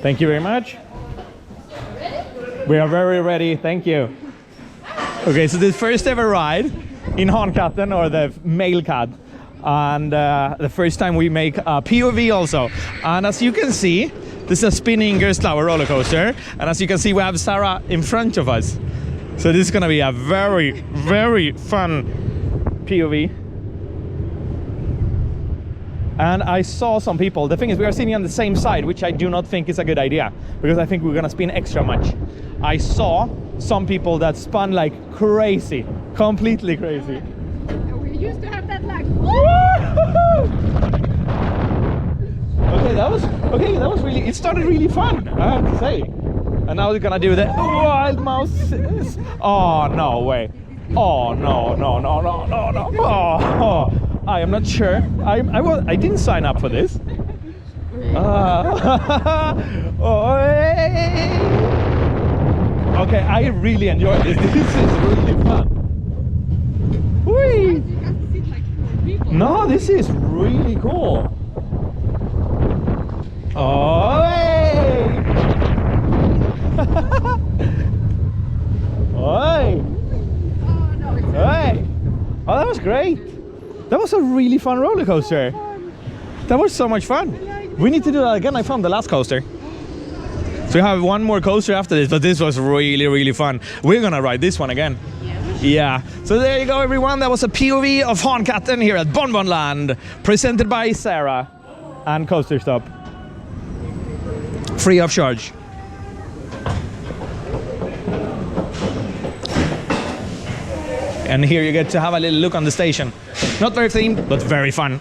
Thank you very much. We are very ready, thank you. Okay, so this first ever ride in Han-Katten, or the male cat. And the first time we make a POV also. And as you can see, this is a spinning Gerslauer roller coaster. And as you can see, we have Sarah in front of us. So this is gonna be a very, very fun POV. And I saw some people, the thing is we are sitting on the same side, which I do not think is a good idea, because I think we're gonna spin extra much. I saw some people that spun like crazy, completely crazy. We used to have that like. Okay, that was really, it started really fun, I have to say. And now we're gonna do the wild mouse. Oh, no way. Oh, no. Oh, I am not sure. I didn't sign up for this. Okay, I really enjoyed this. This is really fun. Whee! No, this is really cool. Oh, hey! Hey! Hey! Oh, that was great. That was a really fun roller coaster. That was so much fun. We need to do that again. I found the last coaster. So we have one more coaster after this, but this was really, really fun. We're gonna ride this one again. Yeah. So there you go, everyone. That was a POV of Han-Katten here at Bonbon Land, presented by Sarah and Coaster Stop. Free of charge. And here you get to have a little look on the station. Not very themed, but very fun.